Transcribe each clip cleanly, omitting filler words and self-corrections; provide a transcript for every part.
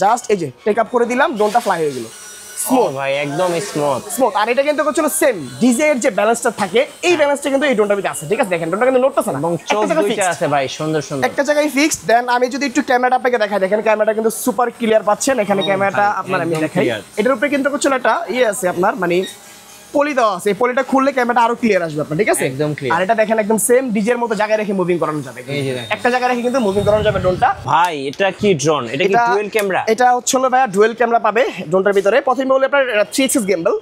Just এই যে take up করে দিলাম, ড্রোনটা ফ্লাই হয়ে গেল। স্মুথ ভাই, একদম স্মুথ। আর এটা কিন্তু হচ্ছে সেম ডিজে এর যে ব্যালেন্সটা থাকে, এই ব্যালেন্সটা কিন্তু এই ড্রোনটার ভিতরে আছে। ঠিক আছে, দেখেন ড্রোনটা কিন্তু নড়তেছে না এবং চোখ দুইটা আছে ভাই, সুন্দর সুন্দর একটা জায়গায় ফিক্সড। দেন আমি যদি একটু ক্যামেরাটা আপনাকে দেখাই, দেখেন ক্যামেরাটা কিন্তু সুপার ক্লিয়ার পাচ্ছেন। এখানে ক্যামেরাটা আপনার আমি দেখাই, এটার উপরে কিন্তু হচ্ছে একটা আছে আপনার মানে পলি দেওয়া আছে। এই পলিটা খুললে ক্যামেরাটা আরো ক্লিয়ার আসবে আপনার। ঠিক আছে, একদম ক্লিয়ার। আর এটা দেখেন একদম সেম ডিজের মতো জায়গায় রেখে মুভিং করানো যাবে। একটা জায়গায় রেখে কিন্তু মুভিং করানো যাবে ড্রোনটা। ভাই এটা কি ড্রোন? এটা কি ডুয়াল ক্যামেরা? এটা হচ্ছে হলো ভাইয়া ডুয়াল ক্যামেরা পাবে ড্রোনটার ভিতরে। প্রথমে হলো আপনার 3x গিম্বল,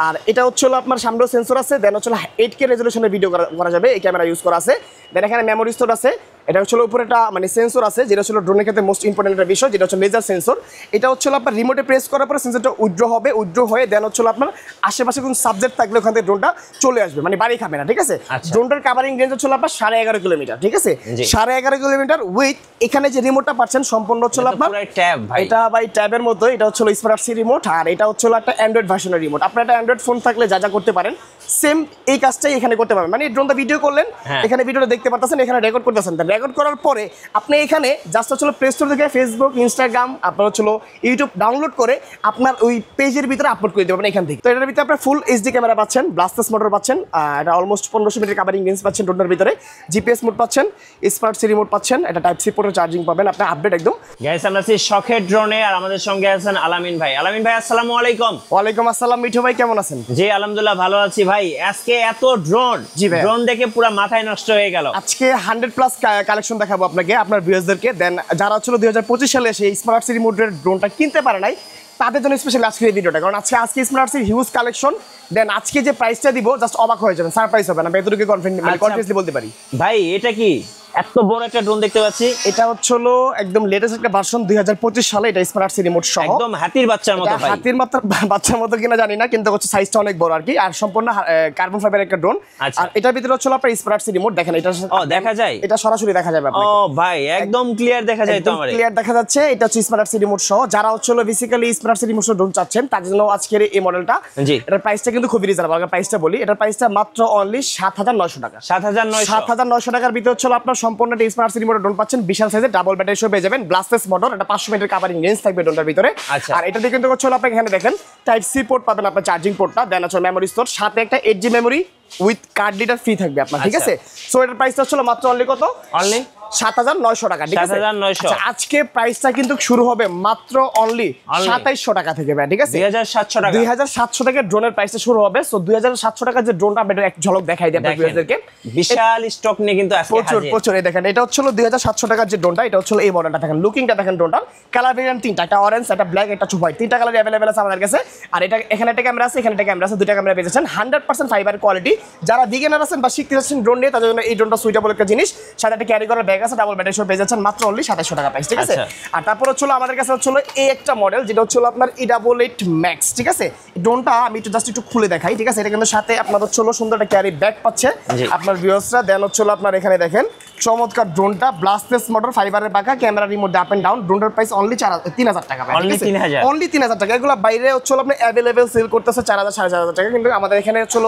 আর এটা হচ্ছে হলো আপনার সামনেও সেন্সর আছে। দেন হচ্ছে 8K রেজোলিউশনের ভিডিও করা যাবে, এই ক্যামেরা ইউজ করা আছে। দেন এখানে মেমোরি স্টোর আছে। এটা হচ্ছে উপরে একটা মানে সেন্সর আছে, যেটা হচ্ছে ড্রোনের ক্ষেত্রে মোস্ট ইম্পর্টেন্ট একটা বিষয়, যেটা হচ্ছে লেজার সেন্সর। এটা হচ্ছে আপনার রিমোটে প্রেস করার পরে সেন্সরটা উইথড্র হবে, উইথড্র হয়ে দেন হচ্ছে আপনার আশেপাশে কোনো সাবজেক্ট থাকলে ওখান থেকে ড্রোনটা চলে আসবে, মানে বাড়ি খাবে না। ঠিক আছে, ড্রোনটার কাভারিং রেঞ্জ হচ্ছে আপনার 11.5 কিলোমিটার। ঠিক আছে, 11.5 কিলোমিটার উইথ এখানে যে রিমোটটা পাচ্ছেন সম্পূর্ণ হচ্ছে আপনার ট্যাব। এটা ভাই ট্যাবের মতো, এটা হচ্ছে স্মার্ট সি রিমোট। আর এটা হচ্ছে একটা অ্যান্ড্রয়েড ভার্সনের রিমোট। আপনার একটা অ্যান্ড্রয়েড ফোন থাকলে যা যা করতে পারেন সেম এই কাজটাই এখানে করতে পারবেন। মানে ড্রোনটা ভিডিও করলেন, এখানে ভিডিওটা দেখতে পারতেছেন, এখানে রেকর্ড করতেছেন। রেকর্ড করার পরে আপনি এখানে জাস্ট হচ্ছে প্লে স্টোর থেকে ফেসবুক, ইনস্টাগ্রাম, আপনার হচ্ছে ইউটিউব ডাউনলোড করে আপনার ওই পেজের ভিতরে আপলোড করে দেবেন এখান থেকে। তো এটার ভিতরে আপনার ফুল এইচডি ক্যামেরা পাচ্ছেন, ব্লাস্টার্স মোটর পাচ্ছেন, এটা অলমোস্ট 1500 মিটার কাভারিং রেঞ্জ পাচ্ছেন ড্রোনের ভিতরে, জিপিএস মোড পাচ্ছেন, স্মার্ট সি রিমোট পাচ্ছেন, এটা টাইপ সি পোর্টে চার্জিং পাবেন, আপনার আপডেট একদম। গাইস আমরা আছি শখের ড্রোনে, আর আমাদের সঙ্গে আছেন আলামিন ভাই। আলামিন ভাই আসসালামু আলাইকুম। ওয়ালাইকুম আসসালাম মিঠু ভাই, কেমন আছেন? জি আলহামদুলিল্লাহ ভালো আছি ভাই। আজকে এত ড্রোন, ড্রোন দেখে পুরো মাথায় নষ্ট হয়ে গেল। আজকে 100+ কালেকশন দেখাবো আপনাকে, আপনার ভিউয়ারদেরকে। দেন যারা হচ্ছে 2025 সালে সেই স্মার্ট সি রিমোটের ড্রোনটা কিনতে পারে নাই তাদের জন্য স্পেশালি আজকে এই ভিডিওটা, কারণ আজকে স্মার্ট সির হিউজ কালেকশন। দেন আজকে যে প্রাইসটা দিব জাস্ট অবাক হয়ে যাবেন, সারপ্রাইজ হবে না, এতটুকু কনফিডেন্টলি বলতে পারি। ভাই এটা কি এত বড় একটা ড্রোন দেখতে পাচ্ছি? এটা হচ্ছে একদম লেটেস্ট একটা ভার্সন 2025 সালে, এটা স্মার্ট সি রিমোট সহ একদম হাতির বাচ্চার মতো। ভাই হাতির বাচ্চার মতো কিনা জানি না, কিন্তু হচ্ছে সাইজটা অনেক বড় আর কি, আর সম্পূর্ণ কার্বন ফাইবারের একটা ড্রোন। আর এটার ভিতরে হচ্ছে আপনার স্মার্ট সি রিমোট দেখেন, এটা দেখা যায়, এটা সরাসরি দেখা যাবে আপনাকে। ও ভাই একদম ক্লিয়ার দেখা যায় তো, আমারে ক্লিয়ার দেখা যাচ্ছে। এটা হচ্ছে স্মার্ট সি রিমোট সহ। যারা হচ্ছে basically smart C remote drone চাচ্ছেন তাদের জন্য আজকের এই মডেলটা। এটার প্রাইসটা কিন্তু খুবই রিজনেবল। আগে প্রাইসটা বলি, এটার প্রাইসটা মাত্র অনলি 7900 টাকা। 7900 টাকার ভিতরে হচ্ছে আপনার সম্পূর্ণ স্মার্ট সি রিমোট ড্রোন পাচ্ছেন, বিশাল সাইজের ডাবল ব্যাটারি সহ পেয়ে যাবেন, ব্লাস্টার্স মোটর, এটা 500 মিটার কাভারিং রেঞ্জ থাকবে ড্রোনটার ভিতরে। আর এটাতে কিন্তু হচ্ছে আপনি এখানে দেখেন টাইপ সি পোর্ট পাবেন, আপনার চার্জিং পোর্টটা, দেন হচ্ছে মেমোরি স্টোর, সাথে একটা 8GB memory with card reader free থাকবে আপনার। ঠিক আছে, সো এটার প্রাইসটা হচ্ছে মাত্র অনলি কত? অনলি 7900 টাকা। ঠিক আছে, আচ্ছা আজকে প্রাইসটা কিন্তু শুরু হবে মাত্র অনলি 2700 টাকা থেকে। ঠিক আছে, 2700 টাকা। 2700 টাকা ড্রোনের প্রাইসটা শুরু হবে। সো 2700 টাকা যে ড্রোনটা আমরা এক ঝলক দেখাই দিই আপনাদেরকে। বিশাল স্টক নিয়ে কিন্তু আজকে হাজির। প্রচুর এই দেখেন, এটা হচ্ছে 2700 টাকার যে ড্রোনটা, এটা হচ্ছে এই মডেলটা দেখেন, লুকিংটা দেখেন ড্রোনটার। কালার ভেরিয়েন্ট তিনটা, একটা অরেঞ্জ, একটা ব্ল্যাক, একটা হোয়াইট, তিনটা কালার अवेलेबल আছে আমাদের কাছে। আর এটা এখানে একটা ক্যামেরা আছে, এখানে একটা ক্যামেরা আছে, দুটো ক্যামেরা পেয়েছেন। 100% ফাইবার কোয়ালিটি। যারা বিগিনার আছেন বা শিখতে যাচ্ছেন ড্রোন নিয়ে, তাদের জন্য এই ড্রোনটা সুইটেবল একটা জিনিস। সাথে একটা ক্যারি করার ব্যাগ আছে, ডাবল ব্যাটারি সহ পেয়ে যাচ্ছেন মাত্র অনলি 2700 টাকা প্রাইস। ঠিক আছে, আর তারপর হচ্ছে আমাদের কাছে হচ্ছে এই একটা মডেল, যেটা হচ্ছে আপনার E88 ম্যাক্স। ঠিক আছে, ড্রোনটা আমি একটু খুলে দেখাই। ঠিক আছে, এটা কিন্তু সাথে আপনার হচ্ছে সুন্দর একটা ক্যারি ব্যাগ পাচ্ছে আপনার ভিউয়ার্সরা। দেন হচ্ছে আপনার এখানে দেখেন চমৎকার ড্রোনটা, ব্লাস্টার্স মোটর, ফাইবারের বাঁকা, camera remote up and down. ড্রোনটার প্রাইস অনলি 3000 টাকা। অনলি 3000 টাকা। এগুলো বাইরে হচ্ছে আপনি অ্যাভেলেবেল সেল করতেছে 4000 4500 টাকা, কিন্তু আমাদের এখানে হচ্ছে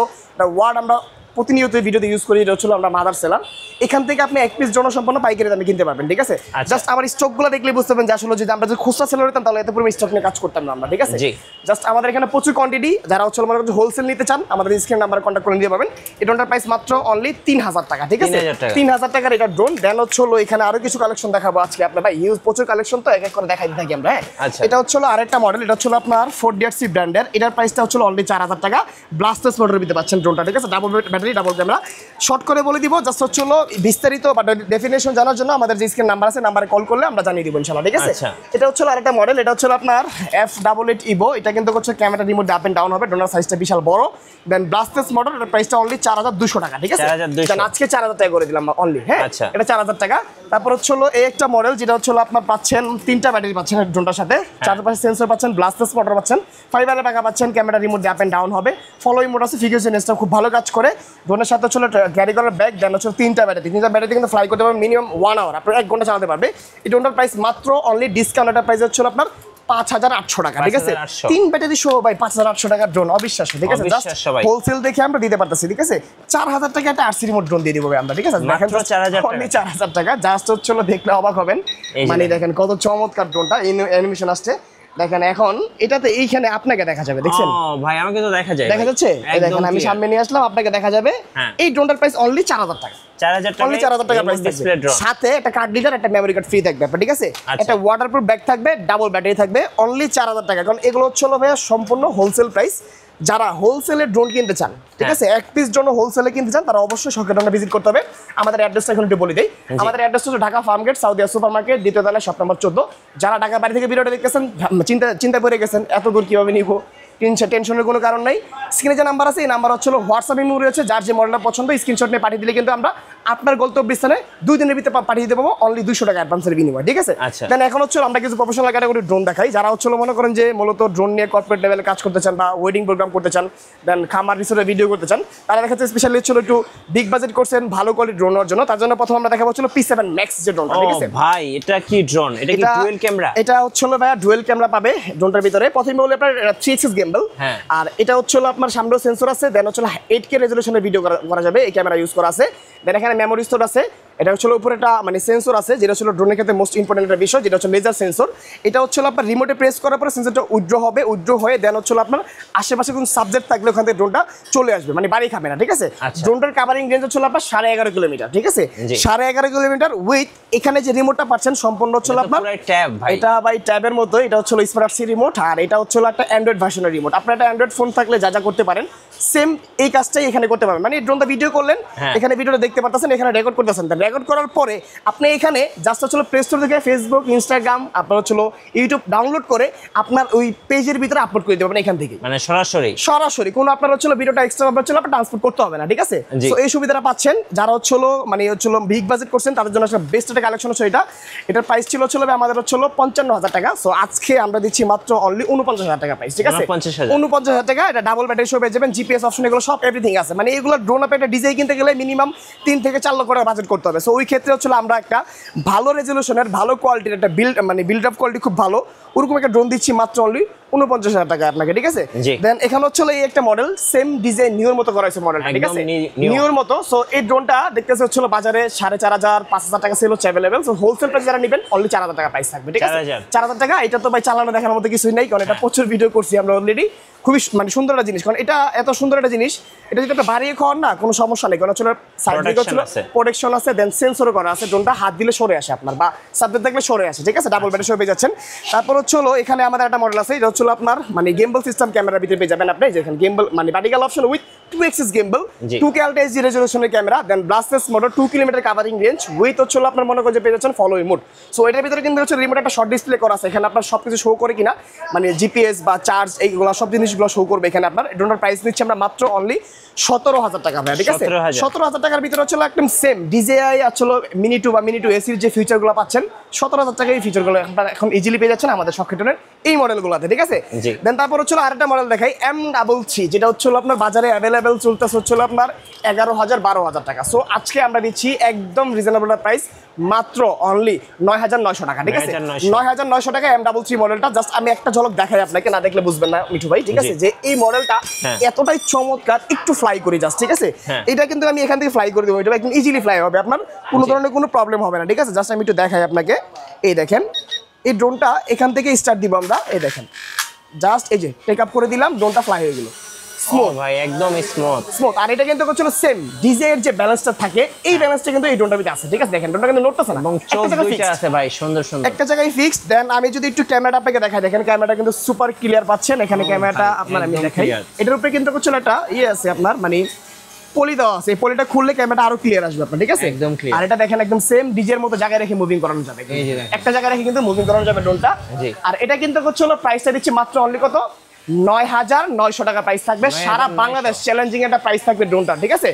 ওয়ার্ড আমরা প্রতিনিয়ত ভিডিওতে ইউজ করি, এটা হচ্ছে আমরা মাদার সেলার। এখান থেকে আপনি এক পিস জনসম্পন্ন পাইকারি দামে কিনতে পারবেন। ঠিক আছে, জাস্ট আমার স্টকগুলো দেখলে বুঝতে পারবেন যে আসলে যদি আমরা যদি খুচরা সেলার হতাম তাহলে এত পুরো স্টক নিয়ে কাজ করতাম না আমরা। ঠিক আছে, জাস্ট আমাদের এখানে প্রচুর কোয়ান্টিটি। যারা হচ্ছে আমার কাছে হোলসেল নিতে চান, আমাদের স্ক্রিন নাম্বারে কন্ট্যাক্ট করে নিতে পারবেন। এই ড্রোনটার প্রাইস মাত্র অনলি 3000 টাকা। ঠিক আছে, 3000 টাকার এটা ড্রোন। দেন হচ্ছে এখানে আরো কিছু কালেকশন দেখাবো আজকে আপনার ভাই, হিউজ প্রচুর কালেকশন, তো এক এক করে দেখাই থাকি আমরা। এটা হচ্ছে আরেকটা মডেল, এটা হচ্ছে আপনার 4DRC ব্র্যান্ডের। এটার প্রাইসটা হচ্ছে অনলি 4000 টাকা। ব্লাস্টার্স মোটর দিতে পাচ্ছেন ড্রোনটা। ঠিক আছে, double battery, double camera. Short করে বলে দিব, জাস্ট হচ্ছে বিস্তারিত বা ডেফিনেশন জানার জন্য আমাদের যে স্ক্রিন নাম্বার আছে, নাম্বারে কল করলে আমরা জানিয়ে দিব ইনশাআল্লাহ। ঠিক আছে, এটা হচ্ছে আরেকটা মডেল, এটা হচ্ছে আপনার F88 Evo। এটা কিন্তু হচ্ছে camera remote up and down হবে, ড্রোনের সাইজটা বিশাল বড়। দেন ব্লাস্টার্স মোটর, এর প্রাইসটা অনলি 4200 টাকা। ঠিক আছে, দেন আজকে 4000 টাকা করে দিলাম অনলি। হ্যাঁ, এটা 4000 টাকা। তারপর হচ্ছে এই একটা মডেল, যেটা হচ্ছে আপনার পাচ্ছেন 3টা ব্যাটারি পাচ্ছেন ড্রোনটার সাথে, 4পাশে সেন্সর পাচ্ছেন, ব্লাস্টার্স মোটর পাচ্ছেন, ফাইবারের টাকা পাচ্ছেন, camera remote up and down হবে, ফলোইং মোড আছে, ফিগার সেন্সটা খুব ভালো কাজ করে। ড্রোনের সাথে হচ্ছে ক্যারি করার ব্যাগ, দেন হচ্ছে 3টা ব্যাটারি কিন্তু ফ্লাই করতে পারবে মিনিমাম 1 আওয়ার, আপনার 1 ঘন্টা চালাতে পারবে। এই ড্রোনটার প্রাইস মাত্র অনলি ডিসকাউন্টের প্রাইস হচ্ছে আপনার 5,800 টাকা, ঠিক আছে? 5,800 3 ব্যাটারি সহ ভাই 5,800 টাকার ড্রোন, অবিশ্বাস্য, ঠিক আছে? জাস্ট হোলসেল দেখে আমরা দিতে পারতেছি, ঠিক আছে? 4,000 টাকা একটা আরসি রিমোট ড্রোন দিয়ে দিব আমরা, ঠিক আছে? মাত্র 4,000 টাকা, অনলি 4,000 টাকা। জাস্ট হচ্ছিল দেখলে অবাক হবেন, মানে দেখেন কত চমৎকার ড্রোনটা, অ্যানিমেশন আসছে দেখেন। এখন এটাতে এইখানে আপনাকে দেখা যাবে, দেখছেন? ভাই আমাকে তো দেখা যায়, দেখা যাচ্ছে? এই দেখেন আমি সামনে নিয়ে আসলাম, আপনাকে দেখা যাবে। এই ড্রোনটার প্রাইস অনলি 4,000 টাকা, 4,000 টাকা, অনলি 4,000 টাকা প্রাইস থাকবে। সাথে একটা কার্ড রিডার, একটা মেমরি কার্ড ফ্রি থাকবে, ঠিক আছে? একটা ওয়াটারপ্রুফ ব্যাগ থাকবে, ডাবল ব্যাটারি থাকবে, অনলি 4,000 টাকা। কারণ এগুলো হচ্ছিল ভাইয়া সম্পূর্ণ হোলসেল প্রাইস। যারা হোলসেলে ড্রোন কিনতে চান, ঠিক আছে, এক পিস ড্রোন হোলসেলে কিনতে চান, তারা অবশ্যই শখের ভিজিট করতে হবে। আমাদের অ্যাড্রেসটা এখন একটু বলে দেই। আমাদের অ্যাড্রেস হচ্ছে Dhaka Farmgate, Saudia super market, দ্বিতীয় তলায়, শপ নম্বর 14। যারা ঢাকা বাড়ি থেকে ভিডিওটা দেখতেছেন, চিন্তা পড়ে গেছেন এত দূর কিভাবে নিব, টেনশনের কোনো কারণ নাই। স্ক্রিনে যে নাম্বার আছে, এই নাম্বার হচ্ছে হোয়াটসঅ্যাপ মেমোরি হচ্ছে, যার যে মডেলটা পছন্দ স্ক্রিনশট নিয়ে পাঠিয়ে দিলে কিন্তু আমরা আপনার গন্তব্যস্থানে 2 দিনের ভিতরে পাঠিয়ে দিতে পারবো, অনলি 200 টাকা অ্যাডভান্সের বিনিময়, ঠিক আছে? দেন এখন হচ্ছে আমরা কিছু প্রফেশনাল ক্যাটাগরি ড্রোন দেখাই। যারা হচ্ছে মনে করেন যে মূলত ড্রোন নিয়ে কর্পোরেট লেভেলে কাজ করতে চান বা ওয়েডিং প্রোগ্রাম করতে চান, দেন খামার রিসোর্টে ভিডিও করতে চান, তারা দেখা যাচ্ছে স্পেশালি হচ্ছে একটু বিগ বাজেট করছেন ভালো কোয়ালিটি ড্রোন নেওয়ার জন্য। তার জন্য প্রথম আমরা দেখাবো হচ্ছে P7 Max যে ড্রোনটা, ঠিক আছে? ভাই এটা কি ড্রোন? এটা কি ডুয়াল ক্যামেরা? এটা হচ্ছে ভাইয়া ডুয়াল ক্যামেরা পাবে ড্রোনটার ভিতরে। প্রথমে বলি আপনার 3 গিম্বল, আর এটা হচ্ছে আপনার সামনেও সেন্সর আছে, দেন হচ্ছে 8K রেজোলিউশনের ভিডিও করা যাবে, এই ক্যামেরা ইউজ করা আছে। দেন এখানে মেমোরি স্টোর আছে, এটা হচ্ছে উপরে একটা মানে সেন্সর আছে, যেটা হচ্ছে ড্রোনের ক্ষেত্রে মোস্ট ইম্পর্টেন্ট একটা বিষয়, যেটা হচ্ছে লেজার সেন্সর। এটা হচ্ছে আপনার রিমোটে প্রেস করার পরে সেন্সরটা উইথড্র হবে, উইথড্র হয়ে দেন হচ্ছে আপনার আশেপাশে কোনো সাবজেক্ট থাকলে ওখান থেকে ড্রোনটা চলে আসবে, মানে বাড়ি খাবে না, ঠিক আছে? ড্রোনটার কাভারিং রেঞ্জ হচ্ছে আপনার 11.5 কিলোমিটার, ঠিক আছে? 11.5 কিলোমিটার উইথ এখানে যে রিমোটটা পাচ্ছেন সম্পূর্ণ হচ্ছে আপনার এটা ভাই ট্যাবের মতো, এটা হচ্ছে স্মার্ট সি রিমোট, আর এটা হচ্ছে একটা অ্যান্ড্রয়েড ভার্সনের রিমোট। আপনার একটা অ্যান্ড্রয়েড ফোন থাকলে যা যা করতে পারেন সেম এই কাজটাই এখানে করতে পারবেন। মানে ড্রোনটা ভিডিও করলেন, এখানে ভিডিওটা দেখতে পারতেছেন, এখানে রেকর্ড করতেছেন, রেকর্ড করার পরে আপনি এখানে জাস্ট হচ্ছে প্লে স্টোর থেকে ফেসবুক, ইনস্টাগ্রাম, আপনার হচ্ছে ইউটিউব ডাউনলোড করে আপনার ওই পেজের ভিতরে আপলোড করে দেবেন এখান থেকে, মানে সরাসরি কোনো আপনার হচ্ছে ভিডিওটা এক্সট্রা আপনার ট্রান্সপোর্ট করতে হবে না, ঠিক আছে? তো এই সুবিধাটা পাচ্ছেন যারা হচ্ছে মানে হচ্ছে বিগ বাজেট করছেন তাদের জন্য একটা বেস্ট একটা কালেকশন হচ্ছে এটা। এটার প্রাইস ছিল আমাদের হচ্ছে 55,000 টাকা। সো আজকে আমরা দিচ্ছি মাত্র অনলি 49,000 টাকা প্রাইস, ঠিক আছে? 49,000 টাকা। এটা ডাবল ব্যাটারি সহ পেয়ে যাবেন, জিপিএস অপশন, এগুলো সব এভরিথিং আছে। মানে এগুলো ড্রোন আপে একটা ডিজাইন কিনতে গেলে মিনিমাম 3 থেকে 4 লক্ষ টাকা বাজেট করতে হবে। সো ওই ক্ষেত্রে হচ্ছে আমরা একটা ভালো রেজলিউশনের ভালো কোয়ালিটির একটা বিল্ড আপ কোয়ালিটি খুব ভালো ওরকম একটা ড্রোন দিচ্ছি মাত্র অনলি 49,000 টাকা আপনাকে, ঠিক আছে? দেন এখানে হচ্ছে এই একটা মডেল সেম ডিজাইন নিউর মতো করা হয়েছে মডেলটা, ঠিক আছে? নিউর মতো। সো এই ড্রোনটা দেখতেছে হচ্ছে বাজারে 4,500 5,000 টাকা সেল হচ্ছে অ্যাভেলেবেল। সো হোলসেল প্রাইস যারা নেবেন অনলি 4,000 টাকা প্রাইস থাকবে, ঠিক আছে? 4,000 টাকা। এটা তো ভাই চালানো দেখার মতো কিছুই নাই, কারণ এটা প্রচুর ভিডিও করছি আমরা অলরেডি। খুবই মানে সুন্দর একটা জিনিস, কারণ এটা এত সুন্দর একটা জিনিস, এটা যদি একটা বাড়িয়ে খাওয়ার না কোনো সমস্যা নেই, কারণ হচ্ছে সাইড দিকে হচ্ছে প্রোটেকশন আছে, দেন সেন্সরও করা আছে, ড্রোনটা হাত দিলে সরে আসে আপনার বা সাবজেক্ট দেখলে সরে আসে, ঠিক আছে? ডাবল ব্যাটারি সহ পেয়ে যাচ্ছেন। তারপর হচ্ছে এখানে আমাদের একটা মডেল আছে, এটা হচ্ছে আপনার মানে গেম্বল সিস্টেম ক্যামেরার ভিতরে পেয়ে যাবেন আপনি, যেখানে গেম্বল মানে vertical option with 2 axis gimbal, 2K ultra HD রেজোলিউশনের camera, then brushless motor, 2 kilometre covering range with হচ্ছে আপনার মনে করেন যে পেয়ে যাচ্ছেন ফলো মোড। সো এটার ভিতরে কিন্তু হচ্ছে রিমোট একটা শর্ট ডিসপ্লে করা আছে, এখানে আপনার সবকিছু শো করে কিনা মানে জিপিএস বা চার্জ এইগুলো সব জিনিসগুলো শো করবে এখানে। আপনার ড্রোনের প্রাইস নিচ্ছি আমরা মাত্র অনলি 17,000 টাকা, ভাই, ঠিক আছে? 17,000 টাকার ভিতরে হচ্ছে একদম সেম ডিজেআই আসলে মিনি 2 বা মিনি 2 এসির যে ফিচারগুলো পাচ্ছেন 17,000 টাকায় এই ফিচারগুলো আপনারা এখন ইজিলি পেয়ে যাচ্ছেন আমাদের শখেটনের এই মডেলগুলোতে, ঠিক আছে? দেন তারপর হচ্ছে আরেকটা মডেল দেখাই, M33, যেটা হচ্ছে আপনার বাজারে অ্যাভেলেবেল চলতেছে হচ্ছে আপনার 11,000 12,000 টাকা। সো আজকে আমরা দিচ্ছি একদম রিজনেবল প্রাইস মাত্র অনলি 9,900 টাকা, ঠিক আছে? 9,900 টাকা M33 মডেলটা। জাস্ট আমি একটা ঝলক দেখাই আপনাকে, না দেখলে বুঝবেন না মিঠু ভাই, ঠিক আছে? যে এই মডেলটা এতটাই চমৎকার, একটু ফ্লাই করি জাস্ট, ঠিক আছে? এটা কিন্তু আমি এখান থেকে ফ্লাই করে দেবো, এটা একদম ইজিলি ফ্লাই হবে, আপনার কোনো ধরনের কোনো প্রবলেম হবে না, ঠিক আছে? জাস্ট আমি একটু দেখাই আপনাকে। এই দেখেন এই ড্রোনটা এখান থেকে স্টার্ট দিব আমরা, এই দেখেন জাস্ট এই যে টেক আপ করে দিলাম, ড্রোনটা ফ্লাই হয়ে গেল, স্মুথ ভাই, একদম স্মুথ। আর এটা কিন্তু হচ্ছে সেম ডিজে এর যে ব্যালেন্সটা থাকে এই ব্যালেন্সটা কিন্তু এই ড্রোনটার ভিতরে আছে, ঠিক আছে? দেখেন ড্রোনটা কিন্তু নড়তেছে না, এবং চোখ দুইটা আছে ভাই, সুন্দর সুন্দর একটা জায়গায় ফিক্সড। দেন আমি যদি একটু ক্যামেরাটা আপনাকে দেখাই, দেখেন ক্যামেরাটা কিন্তু সুপার ক্লিয়ার পাচ্ছেন এখানে। ক্যামেরাটা আপনার আমি দেখাই, এটার উপরে কিন্তু হচ্ছে একটা আছে আপনার মানে পলি দেওয়া আছে, এই পলিটা খুললে ক্যামেরাটা আরো ক্লিয়ার আসবে আপনার, ঠিক আছে? একদম ক্লিয়ার। আর এটা দেখেন একদম সেম ডিজের মতো জায়গায় রেখে মুভিং করানো যাবে, একটা জায়গায় রেখে কিন্তু মুভিং করানো যাবে ড্রোনটা। আর এটা কিন্তু হচ্ছে প্রাইসটা দিচ্ছি মাত্র অনলি কত 9,900 টাকা প্রাইস থাকবে, সারা বাংলাদেশ চ্যালেঞ্জিং একটা প্রাইস থাকবে ড্রোনটা, ঠিক আছে?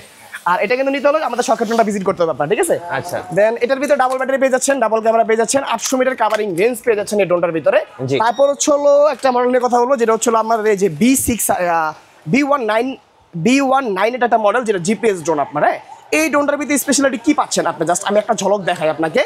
আর এটা কিন্তু নিতে হলে আমাদের শখের ড্রোনটা ভিজিট করতে হবে আপনার, ঠিক আছে? আচ্ছা। দেন এটার ভিতরে ডাবল ব্যাটারি পেয়ে যাচ্ছেন, ডাবল ক্যামেরা পেয়ে যাচ্ছেন, 800 মিটার কাভারিং রেঞ্জ পেয়ে যাচ্ছেন এই ড্রোনটার ভিতরে। তারপর হচ্ছে একটা মডেল নিয়ে কথা বলবো, যেটা হচ্ছে আমাদের এই যে B19 এটা একটা মডেল, যেটা জিপিএস ড্রোন আপনার। এই ড্রোনটার ভিতরে স্পেশালিটি কি পাচ্ছেন আপনি, জাস্ট আমি একটা ঝলক দেখাই আপনাকে।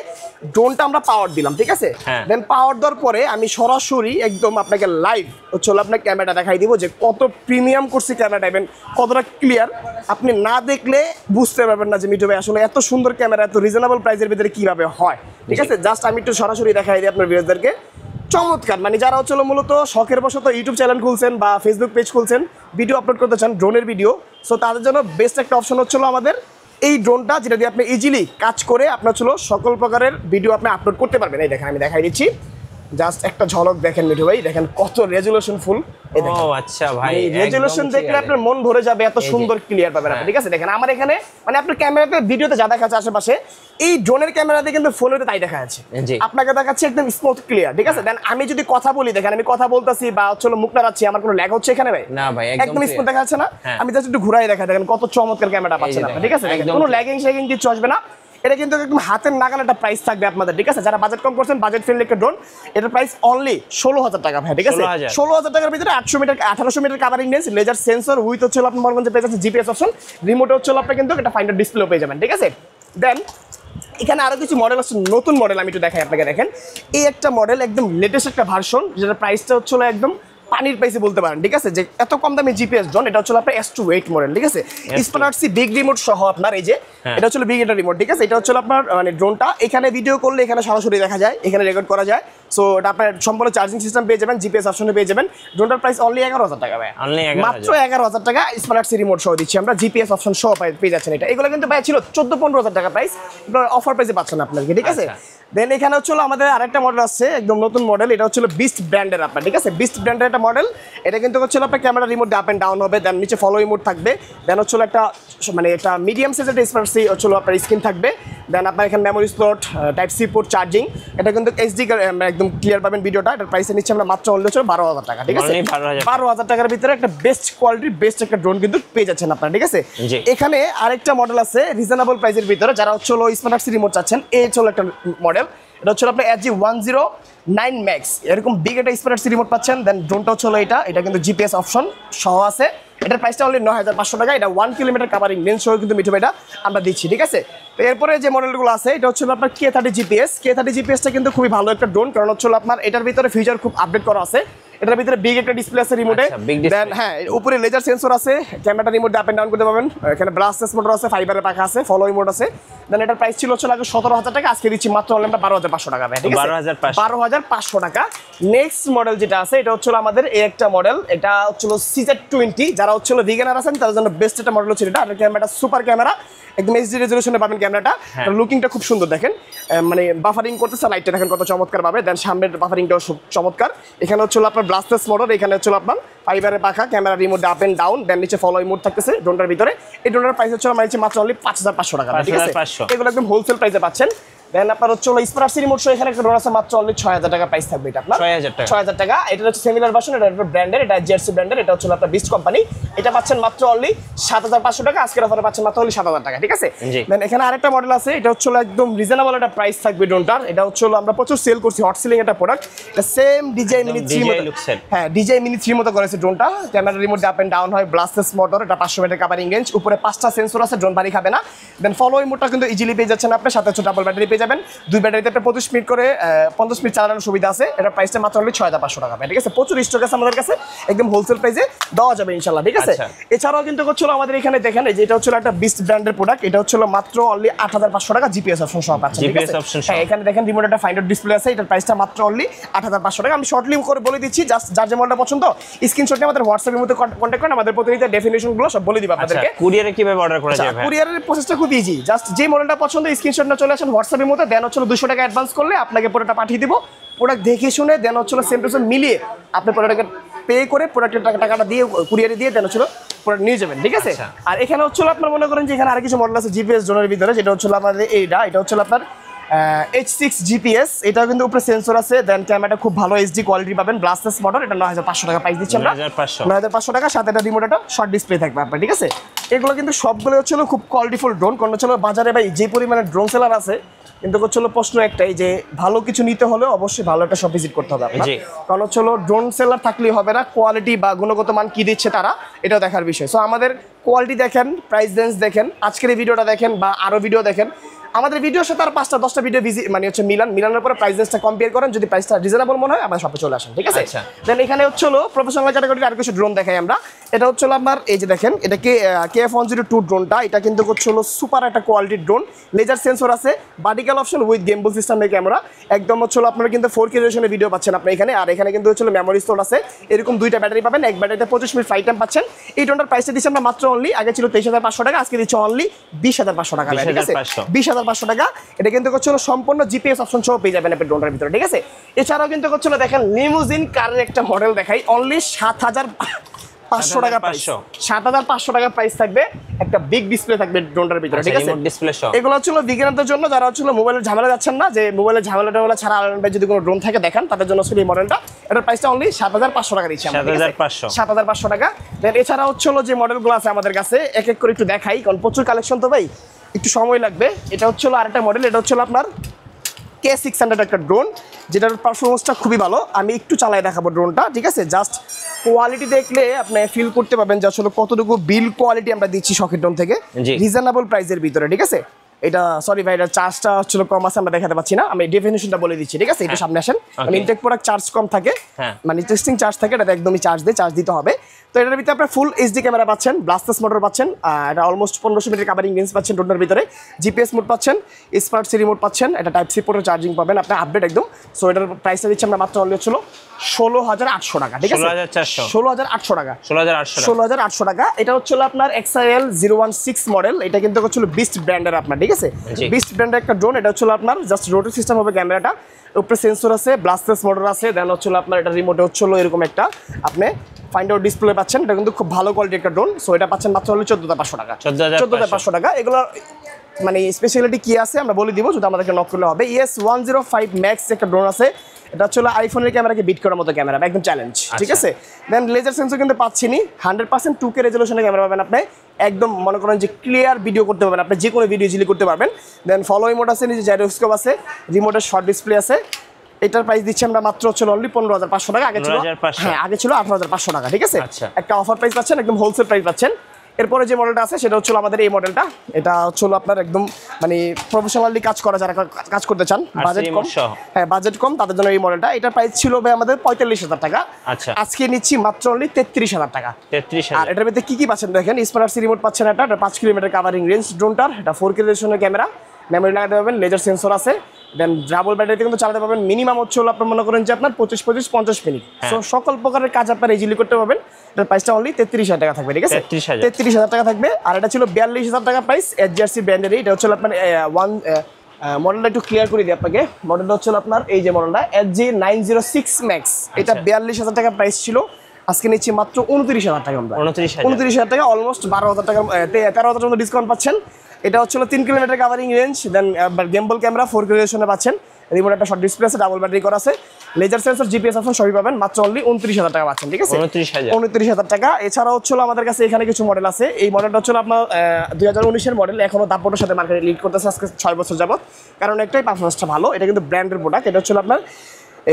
ড্রোনটা আমরা পাওয়ার দিলাম, ঠিক আছে, দেন পাওয়ার দেওয়ার পরে আমি সরাসরি একদম আপনাকে লাইভ হচ্ছে আপনার ক্যামেরাটা দেখাই দিব যে কত প্রিমিয়াম করছি ক্যামেরাটা, এবং কতটা ক্লিয়ার। আপনি না দেখলে বুঝতে পারবেন না যে মিঠু ভাই আসলে এত সুন্দর ক্যামেরা এত রিজনেবল প্রাইসের ভিতরে কিভাবে হয়, ঠিক আছে। জাস্ট আমি একটু সরাসরি দেখাই দিই আপনার ভিউয়ারদেরকে। চমৎকার, মানে যারা হচ্ছে মূলত শখের বশত ইউটিউব চ্যানেল খুলছেন বা ফেসবুক পেজ খুলছেন, ভিডিও আপলোড করতে চান ড্রোনের ভিডিও, সো তাদের জন্য বেস্ট একটা অপশন হচ্ছিল আমাদের এই ড্রোনটা, যেটা দিয়ে আপনি ইজিলি কাজ করে আপনার সকল প্রকারের ভিডিও আপনি আপলোড করতে পারবেন। এই দেখেন আমি দেখাই দিচ্ছি, জাস্ট একটা ঝলক দেখেন মিঠু ভাই, দেখেন কত রেজুলেশন ফুল। ও আচ্ছা ভাই, রেজুলেশন দেখলে আপনার মন ভরে যাবে, এত সুন্দর ক্লিয়ার পাবেন আপনি, ঠিক আছে। দেখেন আমার এখানে মানে আপনার ক্যামেরাতে ভিডিওতে যা দেখা যাচ্ছে আশেপাশে, এই ড্রোনের ক্যামেরাতে কিন্তু ফোনেতে তাই দেখা যাচ্ছে, আপনাকে দেখাচ্ছে একদম স্মুথ ক্লিয়ার, ঠিক আছে। দেন আমি যদি কথা বলি, দেখেন আমি কথা বলতেছি বা হচ্ছে মুখ নাড়াচ্ছি, আমার কোনো ল্যাগ হচ্ছে এখানে ভাই? না ভাই, একদম স্মুথ দেখা যাচ্ছে না? আমি জাস্ট একটু ঘুরাই দেখা, দেখেন কত চমৎকার ক্যামেরা পাচ্ছেন আপনি, ঠিক আছে। দেখেন কোনো ল্যাগিং শেগিং কিছু আসবে না। এটা কিন্তু একদম হাতের নাগালে একটা প্রাইস থাকবে আপনাদের, ঠিক আছে। যারা বাজেট কম করছেন, বাজেট ফ্রেন্ডলি একটা ড্রোন, এটার প্রাইস অনলি 16,000 টাকা ভাই, ঠিক আছে। 16,000 টাকার ভিতরে 1800 metre covering range, laser sensor with হচ্ছে আপনি মনে করেন পেয়ে যাচ্ছে জিপিএস অপশন, রিমোট হচ্ছে আপনি কিন্তু একটা ফাইন্ডার ডিসপ্লেও পেয়ে যাবেন, ঠিক আছে। দেন এখানে আরো কিছু মডেল আছে, নতুন মডেল আমি একটু দেখাই আপনাকে। দেখেন এই একটা মডেল একদম লেটেস্ট একটা ভার্সন, যেটা প্রাইসটা হচ্ছে একদম পানির প্রাইসে বলতে পারেন, ঠিক আছে। যে এত কম দামে জিপিএস ড্রোন, এটা হচ্ছে আপনার S28 মডেল, ঠিক আছে। স্পানারসি বিগ রিমোট সহ আপনার এই যে এটা হচ্ছে বিগ একটা রিমোট, ঠিক আছে। এটা হচ্ছে আপনার মানে ড্রোনটা এখানে ভিডিও করলে এখানে সরাসরি দেখা যায়, এখানে রেকর্ড করা যায়। সো এটা আপনার সম্পূর্ণ চার্জিং সিস্টেম পেয়ে যাবেন, জিপিএস অপশনে পেয়ে যাবেন। ড্রোনটার প্রাইস অনলি 11,000 টাকা ভাই, মাত্র 11,000 টাকা স্পানারসি রিমোট সহ দিচ্ছি আমরা, জিপিএস অপশন সহ পেয়ে যাচ্ছেন। এটা এগুলো কিন্তু ভাই ছিল 14-15,000 টাকা প্রাইস, অফার প্রাইসে পাচ্ছেন আপনাকে, ঠিক আছে। দেন এখানে হচ্ছে আমাদের আরেকটা মডেল আছে, একদম নতুন মডেল, এটা হচ্ছে বিস্ট ব্র্যান্ডের আপনার, ঠিক আছে। বিস্ট ব্র্যান্ডের একটা মডেল, এটা কিন্তু হচ্ছে আপনার camera remote up and down হবে, দেন নিচে ফলো রিমোট থাকবে, দেন হচ্ছে একটা মানে একটা মিডিয়াম সাইজের ডিসপ্লে হচ্ছে আপনার স্ক্রিন থাকবে, দেন আপনার এখানে memory slot, type C port, charging. এটা কিন্তু এইচডি একদম ক্লিয়ার পাবেন ভিডিওটা। এটার প্রাইসে নিচ্ছে আমরা মাত্র অনলি হচ্ছে 12,000 টাকা, ঠিক আছে। 12,000 টাকার ভিতরে একটা বেস্ট কোয়ালিটির বেস্ট একটা ড্রোন কিন্তু পেয়ে যাচ্ছেন আপনারা, ঠিক আছে। এখানে আরেকটা মডেল আছে রিজনেবল প্রাইসের ভিতরে, যারা হচ্ছে স্মার্ট রিমোট চাচ্ছেন, এই হচ্ছে একটা মডেল, এটা হচ্ছে আপনার SG109 ম্যাক্স, এরকম বিগ একটা স্মার্ট রিমোট পাচ্ছেন। দেন ড্রোনটা হচ্ছে এটা কিন্তু জিপিএস অপশন সহ আছে, এটার প্রাইসটা অনলি 9,500 টাকা। এটা 1 কিলোমিটার কাভারিং রেঞ্জ সহ কিন্তু মিঠু এটা আমরা দিচ্ছি, ঠিক আছে। তো এরপরে যে মডেলগুলো আছে, এটা হচ্ছে আপনার K30 জিপিএস। K30 জিপিএসটা কিন্তু খুবই ভালো একটা ড্রোন, কারণ হচ্ছে আপনার এটার ভিতরে ফিচার খুব আপডেট করা আছে। এটার ভিতরে বিগ একটা ডিসপ্লে আছে রিমোটে, দেন হ্যাঁ উপরে লেজার সেন্সর আছে, ক্যামেরাটা রিমোট আপ এন্ড ডাউন করতে পারবেন, এখানে ব্রাসলেস মোটর আছে, ফাইবারের পাখা আছে, ফলো রিমোট আছে। দেন এটার প্রাইস ছিল আগে 17,000 টাকা, আজকে দিচ্ছি মাত্র অনলি আমরা 12,500 টাকা, ঠিক আছে। 12,500 টাকা। নেক্সট মডেল যেটা আছে, এটা হচ্ছে আমাদের এই একটা মডেল, এটা হচ্ছে CZ20। যারা হচ্ছে ভিগানার আছেন তাদের জন্য বেস্ট একটা মডেল হচ্ছে এটা। আর ক্যামেরাটা সুপার ক্যামেরা, একদম এইচডি রেজোলিউশনে পাবেন ক্যামেরাটা, লুকিংটা খুব সুন্দর দেখেন, মানে বাফারিং করতেছে, লাইটটা দেখেন কত চমৎকার পাবে। দেন সামনের বাফারিংটাও চমৎকার। এখানে হচ্ছে আপনার ব্লাস্টলেস মোটর, এখানে হচ্ছে আপনার ফাইবারের পাখা, camera remote up and down, then নিচে ফলো রিমোট থাকতেছে ড্রোনটার ভিতরে। এই ড্রোনের প্রাইস হচ্ছে আমার মাত্র অনলি 5,500 টাকা, ঠিক আছে। এগুলো একদম হোলসেল প্রাইসে পাচ্ছেন। দেন আপনার হচ্ছে স্পার্ক রিমোট সহ এখানে একটা ড্রোন আছে, মাত্র অনলি 6,000 টাকা প্রাইস থাকবে এটা আপনার, 6,000 টাকা। এটা হচ্ছে সিমিলার ভার্সন, এটা একটা ব্র্যান্ডের, এটা জার্সি ব্র্যান্ডের, এটা হচ্ছে আপনার বিস্ট কোম্পানি। এটা পাচ্ছেন মাত্র অনলি 7,500 টাকা, আজকের অফারে পাচ্ছেন মাত্র অনলি 7,000 টাকা, ঠিক আছে। দেন এখানে আরেকটা মডেল আছে, এটা হচ্ছে একদম রিজনেবল একটা প্রাইস থাকবে ড্রোনটার। এটা হচ্ছে আমরা প্রচুর সেল করছি, হট সেলিং একটা প্রোডাক্ট। এটা সেম DJI Mini 3 মতো, হ্যাঁ DJI Mini 3 মতো করেছে ড্রোনটা। Camera remote up and down হয়, ব্লাস্টলেস মোটর, এটা 500 মিটার কাভারিং রেঞ্জ, উপরে 5টা সেন্সর আছে, ড্রোন ভারী খাবে না। দেন ফলো রিমোটটা কিন্তু ইজিলি পেয়ে যাচ্ছেন আপনি, সাথে হচ্ছে ডাবল ব্যাটারি পেয়ে যাবেন। 2 ব্যাটারিতে আপনি 25 মিনিট করে 50 মিনিট চালানোর সুবিধা আছে। এটার প্রাইসটা মাত্র অনলি 6,500 টাকা, ঠিক আছে। প্রচুর স্টক আছে আমাদের কাছে, একদম হোলসেল প্রাইসে দেওয়া যাবে ইনশাআল্লাহ, ঠিক আছে। এছাড়াও কিন্তু হচ্ছিল আমাদের এখানে দেখেন, এই যে এটা হচ্ছে একটা বিস্ট ব্র্যান্ডের প্রোডাক্ট, এটা হচ্ছে মাত্র অনলি 8,500 টাকা, জিপিএস অপশন সহ পাচ্ছেন, ঠিক আছে। হ্যাঁ এখানে দেখেন রিমোট একটা ফাইন্ডার ডিসপ্লে আছে, এটার প্রাইসটা মাত্র অনলি 8,500 টাকা। আমি শর্টলি করে বলে দিচ্ছি, জাস্ট যার যে মডেলটা পছন্দ স্ক্রিনশট নিয়ে আমাদের হোয়াটসঅ্যাপের মধ্যে কন্টাক্ট করেন, আমাদের প্রতিনিধি ডেফিনিশনগুলো সব বলে দিব আপনাদেরকে। কুরিয়ারে কিভাবে অর্ডার করা যাবে? কুরিয়ারের প্রসেসটা খুব ইজি, জাস্ট যে মডেলটা পছন্দ স্ক্রিনশট না চলে আসেন হোয়াটসঅ্যাপের মধ্যে, দেন হচ্ছে 200 টাকা অ্যাডভান্স করলে আপনাকে পুরোটা পাঠিয়ে দিব। প্রোডাক্ট দেখে শুনে দেন হচ্ছে সেম টু সেম মিলিয়ে আপনি প্রোডাক্টকে পে করে প্রোডাক্টের টাকাটা দিয়ে কুরিয়ারে দিয়ে দেন হচ্ছে প্রোডাক্ট নিয়ে যাবেন, ঠিক আছে। আর এখানে হচ্ছে আপনার মনে করেন যে এখানে আর কিছু মডেল আছে জিপিএস ড্রোনের ভিতরে, যেটা হচ্ছে আমাদের এটা হচ্ছে আপনার H6 জিপিএস। এটা কিন্তু উপরে সেন্সর আছে, দেন ক্যামেরাটা খুব ভালো এইচডি কোয়ালিটি পাবেন, ব্লাস্টলেস মোটর। এটা 9,500 টাকা প্রাইস দিচ্ছি আমরা, 9,500 টাকা, সাথে একটা রিমোট একটা শর্ট ডিসপ্লে থাকবে আপনার, ঠিক আছে। এগুলো কিন্তু সবগুলো হচ্ছে খুব কোয়ালিটিফুল ড্রোন, কারণ হচ্ছে বাজারে ভাই যে পরিমাণে ড্রোন সেলার আছে, কিন্তু হচ্ছে প্রশ্ন একটাই যে ভালো কিছু নিতে হলে অবশ্যই ভালো একটা শপ ভিজিট করতে হবে আপনার, কারণ হচ্ছে ড্রোন সেলার থাকলেই হবে না, কোয়ালিটি বা গুণগত মান কি দিচ্ছে তারা এটাও দেখার বিষয়। সো আমাদের কোয়ালিটি দেখেন, প্রাইস রেঞ্জ দেখেন, আজকের এই ভিডিওটা দেখেন বা আরও ভিডিও দেখেন, আমাদের ভিডিওর সাথে আর 5টা 10টা ভিডিও মানে হচ্ছে মিলানোর পরে প্রাইস রেঞ্জটা কম্পেয়ার করেন, যদি প্রাইসটা রিজনেবল মনে হয় আমাদের শপে চলে আসেন, ঠিক আছে? দেন এখানে হচ্ছে হলো প্রফেশনাল ক্যাটাগরির আর কিছু ড্রোন দেখাই আমরা। এটা হচ্ছে হলো আপনার এই যে দেখেন, এটা KF102 ড্রোনটা, এটা কিন্তু হচ্ছে হলো সুপার একটা কোয়ালিটির ড্রোন, লেজার সেন্সর আছে, ভার্টিক্যাল অপশন উইথ গেমবল সিস্টেমের ক্যামেরা, একদম হচ্ছে হলো আপনারা কিন্তু 4K রেজোলিউশনের ভিডিও পাচ্ছেন আপনি এখানে। আর এখানে কিন্তু হচ্ছে মেমোরি স্টোর আছে, এরকম 2টা ব্যাটারি পাবেন, এক ব্যাটারিতে 25 মিনিট ফ্লাইট টাইম পাচ্ছেন। এই ড্রোনটার প্রাইসটা দিচ্ছি আমরা মাত্র অনলি, আগে ছিল 23,500 টাকা, আজকে দিচ্ছি অনলি 20,500 টাকা, ঠিক আছে? 20,500 টাকা। এটা কিন্তু হচ্ছে হলো সম্পূর্ণ জিপিএস অপশন সহ পেয়ে যাবেন আপনি ড্রোনটার ভিতরে, ঠিক আছে? এছাড়াও কিন্তু হচ্ছে হলো দেখেন লিমুজিন কারের একটা মডেল দেখাই, অনলি 7,500 টাকা প্রাইস, 7,500 টাকা প্রাইস থাকবে, একটা বিগ ডিসপ্লে থাকবে ড্রোনটার ভিতরে, ঠিক আছে? এগুলো হচ্ছে বিগিনারদের জন্য, যারা হচ্ছে মোবাইলের ঝামেলা যাচ্ছেন না, যে মোবাইলের ঝামেলা ছাড়া আলাদা ভাই যদি কোনো ড্রোন থাকে দেখান, তাদের জন্য এই মডেলটা, এটার প্রাইসটা অনলি 7,500 টাকা দিচ্ছি আমরা, 7,500 টাকা। দেন এছাড়া হচ্ছে যে মডেলগুলো আছে আমাদের কাছে এক এক করে একটু দেখাই, কারণ প্রচুর কালেকশন তো ভাই, একটু সময় লাগবে। এটা হচ্ছে আরেকটা মডেল, এটা হচ্ছে আপনার K600 একটা ড্রোন, যেটার পারফরমেন্সটা খুবই ভালো। আমি একটু চালাই দেখাবো ড্রোনটা, ঠিক আছে? জাস্ট কোয়ালিটি দেখলে আপনি ফিল করতে পারবেন যে আসলে কতটুকু বিল কোয়ালিটি আমরা দিচ্ছি শখের ড্রোন থেকে, রিজনেবল প্রাইসের ভিতরে, ঠিক আছে? এটা সরি ভাই, এটা চার্জটা হচ্ছিল কম আছে, আমরা দেখাতে পাচ্ছি না, আমি ডেফিনিশনটা বলে দিচ্ছি, ঠিক আছে? এটা সামনে আসেন, মানে ইনটেক প্রোডাক্ট চার্জ কম থাকে, মানে টেস্টিং চার্জ থাকে, এটা একদমই চার্জ দিতে হবে। তো এটার ভিতরে আপনার ফুল এইচডি ক্যামেরা পাচ্ছেন, ব্লাস্টার্স মোটর পাচ্ছেন, এটা অলমোস্ট 1500 মিটার কাভারিং রেঞ্জ পাচ্ছেন ড্রোনের ভিতরে, জিপিএস মোড পাচ্ছেন, স্মার্ট সি রিমোট পাচ্ছেন, এটা টাইপ সি পোর্টে চার্জিং পাবেন আপনার আপডেট একদম। সো এটার প্রাইসটা দিচ্ছি আমরা মাত্র অনলি হচ্ছিল 16,800 টাকা, ঠিক আছে? 16,800 টাকা, 16,800 টাকা। এটা হচ্ছিল আপনার XIL 016 মডেল, এটা কিন্তু হচ্ছিল বিস্ট ব্র্যান্ডের আপনার, ঠিক আছে? বিস্ট ব্র্যান্ডের একটা ড্রোন, এটা হচ্ছিল আপনার জাস্ট রোটারি সিস্টেম হবে ক্যামেরাটা, উপরে সেন্সর আছে, ব্লাস্টার্স মোটর আছে, দেন হচ্ছিল আপনার এটা রিমোটে হচ্ছিল এরকম একটা আপনি ফাইন্ড আউট ডিসপ্লে পাচ্ছেন, এটা কিন্তু খুব ভালো কোয়ালিটির একটা ড্রোন। সো এটা পাচ্ছেন মাত্র হলো 14,500 টাকা, 14,500 টাকা। এগুলো মানে স্পেশালিটি কি আছে আমরা বলে দিব, যদি আমাদেরকে নক করলে হবে। ES105 ম্যাক্স একটা ড্রোন আছে, এটা হচ্ছে আইফোনের ক্যামেরাকে বিট করার মতো ক্যামেরা, একদম চ্যালেঞ্জ, ঠিক আছে? দেন লেজার সেন্সর কিন্তু পাচ্ছিনি, 100% 2K রেজলিউশনের ক্যামেরা পাবেন আপনি, একদম মনে করেন যে ক্লিয়ার ভিডিও করতে পারবেন আপনি, যে কোনো ভিডিও ইজিলি করতে পারবেন। দেন ফলো মোড আছে, নিচে জাইরোস্কোপ আছে, রিমোটের শর্ট ডিসপ্লে আছে। এটার প্রাইস দিচ্ছি আমরা মাত্র হচ্ছে অনলি 15,500 টাকা, আগে ছিল 18,500 টাকা, ঠিক আছে? একটা অফার প্রাইস পাচ্ছেন, একদম হোলসেল প্রাইস পাচ্ছেন। এরপরে যে মডেলটা আছে সেটা হচ্ছে আমাদের এই মডেলটা, এটা হচ্ছে আপনার একদম মানে প্রফেশনালি কাজ করা, যারা কাজ করতে চান, বাজেট কম, বাজেট কম, তাদের জন্য এই মডেলটা। এটার প্রাইস ছিল ভাই আমাদের 45,000 টাকা, আজকে নিচ্ছি মাত্র অনলি 33,000 টাকা। আর এটার মধ্যে কি পাচ্ছেন দেখেন, স্মার্ট সি রিমোট পাচ্ছেন, এটা 5 কিলোমিটার কাভারিং রেঞ্জ ড্রোনটার, এটা 4K রেজলিউশনের ক্যামেরা, মেমোরি লাগাতে পারবেন, লেজার সেন্সর আছে, দেন ডাবল ব্যাটারিতে কিন্তু চালাতে পারবেন। মিনিমাম হচ্ছে আপনার মনে করেন যে আপনার 25-50 মিনিট, সো সকল প্রকারের কাজ আপনার ইজিলি করতে পারবেন। এটার প্রাইসটা অনলি 33,000 টাকা থাকবে, ঠিক আছে? 33,000 টাকা থাকবে। আর এটা ছিল 42,000 টাকা প্রাইস, SGRC ব্র্যান্ডের। এটা হচ্ছে আপনার মডেলটা একটু ক্লিয়ার করে দিই আপনাকে, মডেলটা হচ্ছে আপনার এই যে মডেলটা SG906 ম্যাক্স, এটা 42,000 টাকা প্রাইস ছিল, আজকে নিচ্ছি মাত্র 29,000 টাকা আমরা, 29,000 টাকা, অলমোস্ট 12,000 টাকা, 13,000 টাকা ডিসকাউন্ট পাচ্ছেন। এটা হচ্ছে 3 কিলোমিটার কাভারিং রেঞ্জ, দেন গেমবল ক্যামেরা 4K রেজলিউশনে পাচ্ছেন, রিমোট একটা শর্ট ডিসপ্লে আছে, ডাবল ব্যাটারি করা আছে, লেজার সেন্সর, জিপিএস অপশন সবই পাবেন, মাত্র অনলি 29,000 টাকা পাচ্ছেন, ঠিক আছে? 29,000 টাকা। এছাড়া হচ্ছে আমাদের কাছে এখানে কিছু মডেল আছে, এই মডেলটা হচ্ছে আপনার 2019-এর মডেল, এখনো দাপটের সাথে মার্কেটে লিড করতেছে আজকে 6 বছর যাবত, কারণ একটাই পারফরমেন্সটা ভালো, এটা কিন্তু ব্র্যান্ডের প্রোডাক্ট। এটা হচ্ছে আপনার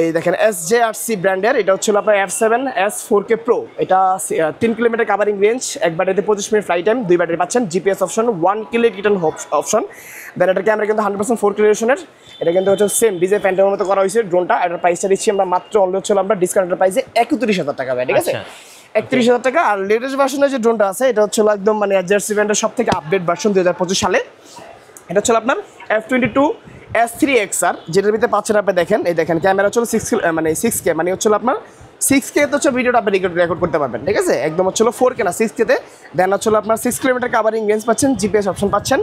এই দেখেন SJRC ব্র্যান্ডের, এটা হচ্ছে আপনার F7S 4K Pro, এটা 3 কিলোমিটার কাভারিং রেঞ্জ, এক ব্যাটারিতে 25 মিনিট ফ্লাইট টাইম, 2 ব্যাটারি পাচ্ছেন, GPS option, 1 kilo return option, then এটার ক্যামেরা কিন্তু 100% 4K রেজলিউশনের, এটা কিন্তু হচ্ছে সেম ডিজে প্যান্টের মতো করা হয়েছে ড্রোনটা। এটার প্রাইসটা দিচ্ছি আমরা মাত্র অনলি হচ্ছে আমরা ডিসকাউন্টের প্রাইসে 31,000 টাকা, ঠিক আছে? 31,000 টাকা। আর লেটেস্ট ভার্সনের যে ড্রোনটা আছে, এটা হচ্ছে একদম মানে SJRC ব্র্যান্ডের সব থেকে আপডেট ভার্সন 2025 সালে, এটা হচ্ছে আপনার F22 S3XR, যেটার ভিতরে পাচ্ছেন আপনি দেখেন, এই দেখেন ক্যামেরা হচ্ছে 6K, মানে হচ্ছে আপনার 6K তে হচ্ছে ভিডিওটা আপনি রেকর্ড করতে পারবেন, ঠিক আছে? একদম হচ্ছে 4K না 6K তে। দেন হচ্ছে আপনার 6 কিলোমিটার কাভারিং রেঞ্জ পাচ্ছেন, জিপিএস অপশন পাচ্ছেন,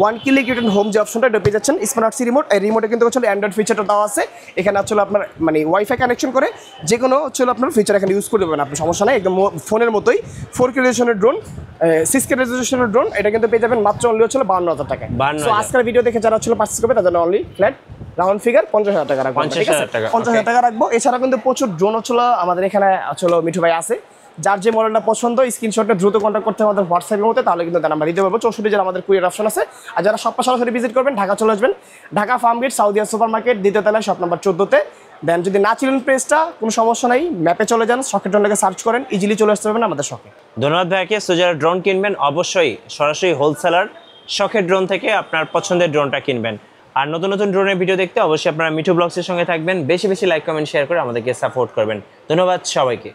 1 কিলো রিটার্ন হোম যে অপশনটা এটা পেয়ে যাচ্ছেন, স্মার্ট সি রিমোট, এই রিমোটে কিন্তু হচ্ছে অ্যান্ড্রয়েড ফিচারটা দেওয়া আছে, এখানে হচ্ছে আপনার মানে ওয়াইফাই কানেকশন করে যে কোনো হচ্ছে আপনার ফিচার এখানে ইউজ করে দেবেন আপনি, সমস্যা নেই, একদম ফোনের মতোই 4K রেজলিউশনের ড্রোন, 6K রেজলিউশনের ড্রোন, এটা কিন্তু পেয়ে যাবেন মাত্র অনলি হচ্ছে 52,000 টাকা। সো আজকের ভিডিও দেখে যারা হচ্ছে পারচেজ করবে তাদের অনলি ফ্ল্যাট রাউন্ড ফিগার 50,000 টাকা রাখবো, ঠিক আছে? 50,000 টাকা রাখবো। এছাড়া কিন্তু প্রচুর ড্রোন হচ্ছিল আমাদের এখানে হচ্ছিল মিঠু ভাই আছে, যার যে মডেলটা পছন্দ স্ক্রিনশটে দ্রুত কন্ট্যাক্ট করতে আমাদের হোয়াটসঅ্যাপের মধ্যে, তাহলে কিন্তু আমরা দিতে পারবো। 64 জেলা আমাদের কুরিয়ার অপশন আছে। আর যারা শপটা সরাসরি ভিজিট করবেন, ঢাকা চলে আসবেন, Dhaka Farmgate Saudia super market, দ্বিতীয় তলায় শপ নাম্বার 14-তে, দেন যদি না চিনেন প্রেসটা কোনো সমস্যা নাই, ম্যাপে চলে যান, শখের ড্রোনটাকে সার্চ করেন, ইজিলি চলে আসতে পারবেন আমাদের শখে। ধন্যবাদ ভাইয়াকে। সো যারা ড্রোন কিনবেন অবশ্যই সরাসরি হোলসেলার শখের ড্রোন থেকে আপনার পছন্দের ড্রোনটা কিনবেন। আর নতুন নতুন ড্রোনের ভিডিও দেখতে অবশ্যই আপনারা মিঠু ব্লগসের সঙ্গে থাকবেন। বেশি বেশি লাইক কমেন্ট শেয়ার করে আমাদেরকে সাপোর্ট করবেন। ধন্যবাদ সবাইকে।